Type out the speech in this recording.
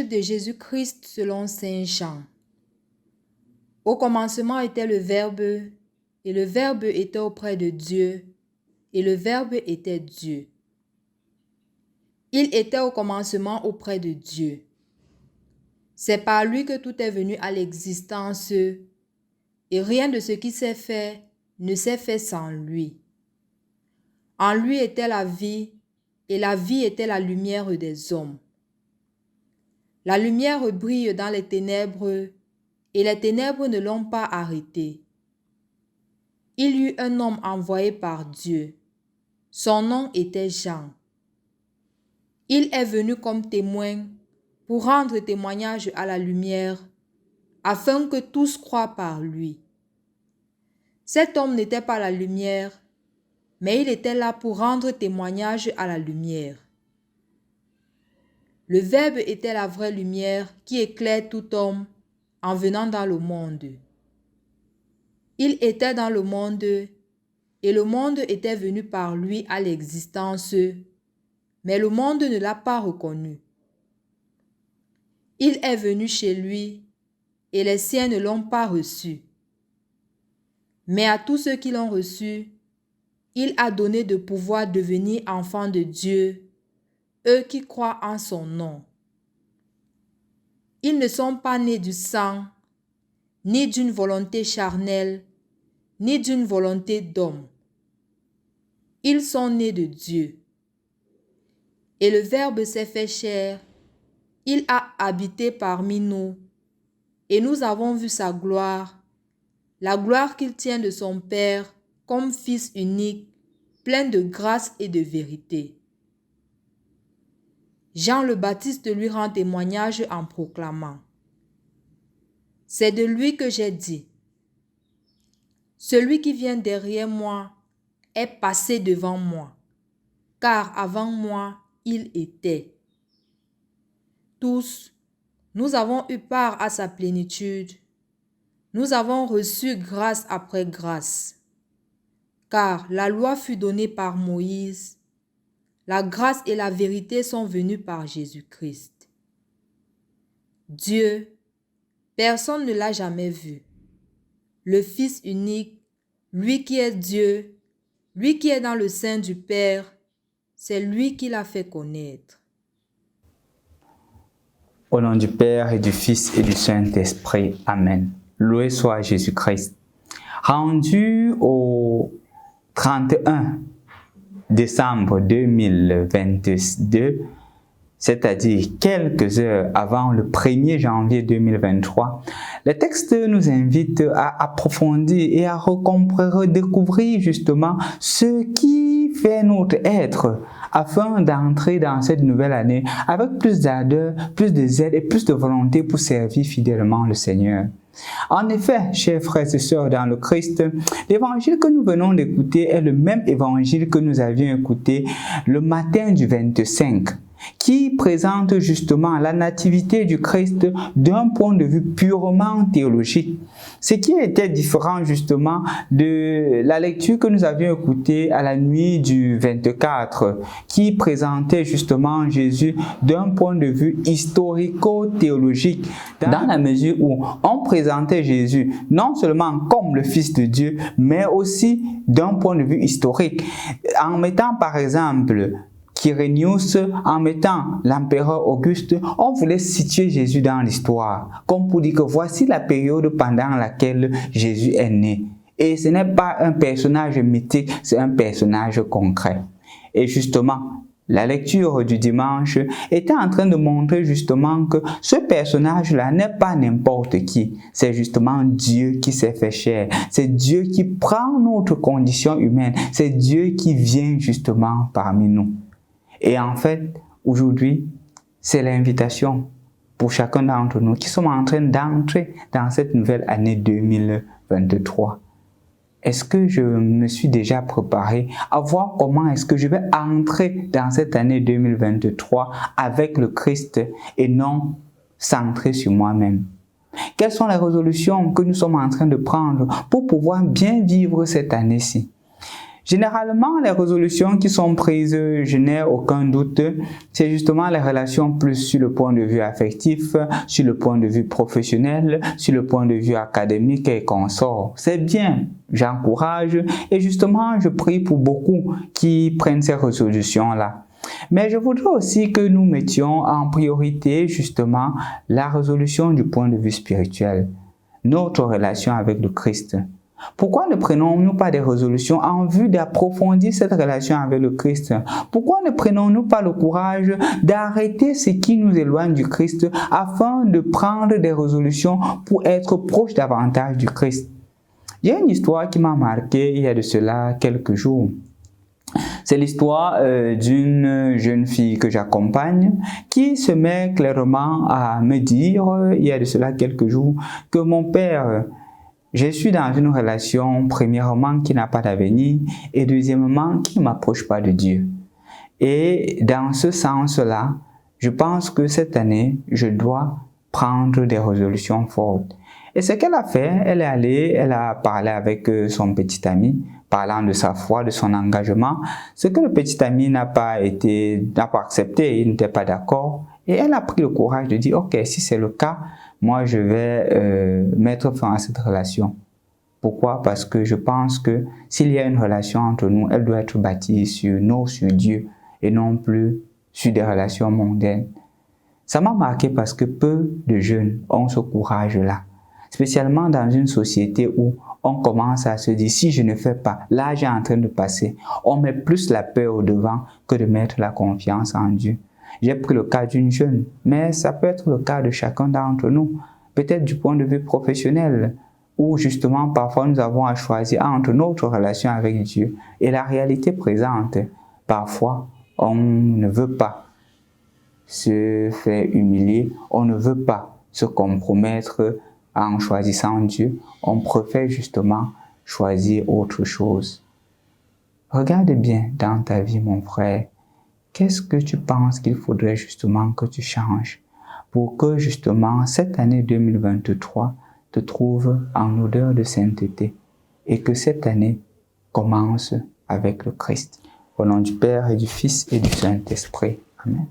Évangile de Jésus-Christ selon saint Jean. Au commencement était le Verbe, et le Verbe était auprès de Dieu, et le Verbe était Dieu. Il était au commencement auprès de Dieu. C'est par lui que tout est venu à l'existence, et rien de ce qui s'est fait ne s'est fait sans lui. En lui était la vie, et la vie était la lumière des hommes. La lumière brille dans les ténèbres, et les ténèbres ne l'ont pas arrêté. Il y eut un homme envoyé par Dieu. Son nom était Jean. Il est venu comme témoin pour rendre témoignage à la lumière, afin que tous croient par lui. Cet homme n'était pas la lumière, mais il était là pour rendre témoignage à la lumière. Le Verbe était la vraie lumière qui éclaire tout homme en venant dans le monde. Il était dans le monde, et le monde était venu par lui à l'existence, mais le monde ne l'a pas reconnu. Il est venu chez lui, et les siens ne l'ont pas reçu. Mais à tous ceux qui l'ont reçu, il a donné de pouvoir devenir enfants de Dieu, eux qui croient en son nom. Ils ne sont pas nés du sang, ni d'une volonté charnelle, ni d'une volonté d'homme. Ils sont nés de Dieu. Et le Verbe s'est fait chair, il a habité parmi nous, et nous avons vu sa gloire, la gloire qu'il tient de son Père comme Fils unique, plein de grâce et de vérité. Jean le Baptiste lui rend témoignage en proclamant: c'est de lui que j'ai dit, celui qui vient derrière moi est passé devant moi, car avant moi il était. Tous, nous avons eu part à sa plénitude, nous avons reçu grâce après grâce, car la loi fut donnée par Moïse, la grâce et la vérité sont venues par Jésus-Christ. Dieu, personne ne l'a jamais vu. Le Fils unique, lui qui est Dieu, lui qui est dans le sein du Père, c'est lui qui l'a fait connaître. Au nom du Père et du Fils et du Saint-Esprit. Amen. Loué soit Jésus-Christ. Rendu au 31 décembre 2022, c'est-à-dire quelques heures avant le 1er janvier 2023, le texte nous invite à approfondir et à redécouvrir justement ce qui fait notre être, afin d'entrer dans cette nouvelle année avec plus d'ardeur, plus de zèle et plus de volonté pour servir fidèlement le Seigneur. En effet, chers frères et sœurs dans le Christ, l'évangile que nous venons d'écouter est le même évangile que nous avions écouté le matin du 25, qui présente justement la nativité du Christ d'un point de vue purement théologique. Ce qui était différent justement de la lecture que nous avions écoutée à la nuit du 24, qui présentait justement Jésus d'un point de vue historico-théologique, dans la mesure où on présentait Jésus non seulement comme le Fils de Dieu, mais aussi d'un point de vue historique, en mettant par exemple Quirinius, en mettant l'empereur Auguste, on voulait situer Jésus dans l'histoire, comme pour dire que voici la période pendant laquelle Jésus est né. Et ce n'est pas un personnage mythique, c'est un personnage concret. Et justement, la lecture du dimanche était en train de montrer justement que ce personnage-là n'est pas n'importe qui. C'est justement Dieu qui s'est fait chair. C'est Dieu qui prend notre condition humaine. C'est Dieu qui vient justement parmi nous. Et en fait, aujourd'hui, c'est l'invitation pour chacun d'entre nous qui sommes en train d'entrer dans cette nouvelle année 2023. Est-ce que je me suis déjà préparé à voir comment est-ce que je vais entrer dans cette année 2023 avec le Christ et non centré sur moi-même? Quelles sont les résolutions que nous sommes en train de prendre pour pouvoir bien vivre cette année-ci? Généralement, les résolutions qui sont prises, je n'ai aucun doute, c'est justement les relations plus sur le point de vue affectif, sur le point de vue professionnel, sur le point de vue académique et consorts. C'est bien, j'encourage et justement, je prie pour beaucoup qui prennent ces résolutions-là. Mais je voudrais aussi que nous mettions en priorité justement la résolution du point de vue spirituel, notre relation avec le Christ. Pourquoi ne prenons-nous pas des résolutions en vue d'approfondir cette relation avec le Christ? Pourquoi ne prenons-nous pas le courage d'arrêter ce qui nous éloigne du Christ afin de prendre des résolutions pour être proche davantage du Christ? Il y a une histoire qui m'a marqué il y a de cela quelques jours. C'est l'histoire d'une jeune fille que j'accompagne qui se met clairement à me dire, il y a de cela quelques jours, que mon père, je suis dans une relation, premièrement, qui n'a pas d'avenir et deuxièmement, qui ne m'approche pas de Dieu. Et dans ce sens-là, je pense que cette année, je dois prendre des résolutions fortes. Et ce qu'elle a fait, elle est allée, elle a parlé avec son petit ami, parlant de sa foi, de son engagement, ce que le petit ami n'a pas accepté, il n'était pas d'accord. Et elle a pris le courage de dire, ok, si c'est le cas, moi je vais mettre fin à cette relation. Pourquoi? Parce que je pense que s'il y a une relation entre nous, elle doit être bâtie sur Dieu et non plus sur des relations mondaines. Ça m'a marqué parce que peu de jeunes ont ce courage-là. Spécialement dans une société où on commence à se dire, si je ne fais pas, l'âge est en train de passer. On met plus la peur au devant que de mettre la confiance en Dieu. J'ai pris le cas d'une jeune, mais ça peut être le cas de chacun d'entre nous. Peut-être du point de vue professionnel, où justement parfois nous avons à choisir entre notre relation avec Dieu et la réalité présente. Parfois, on ne veut pas se faire humilier, on ne veut pas se compromettre en choisissant Dieu, on préfère justement choisir autre chose. Regarde bien dans ta vie, mon frère, qu'est-ce que tu penses qu'il faudrait justement que tu changes pour que justement cette année 2023 te trouve en odeur de sainteté et que cette année commence avec le Christ. Au nom du Père et du Fils et du Saint-Esprit. Amen.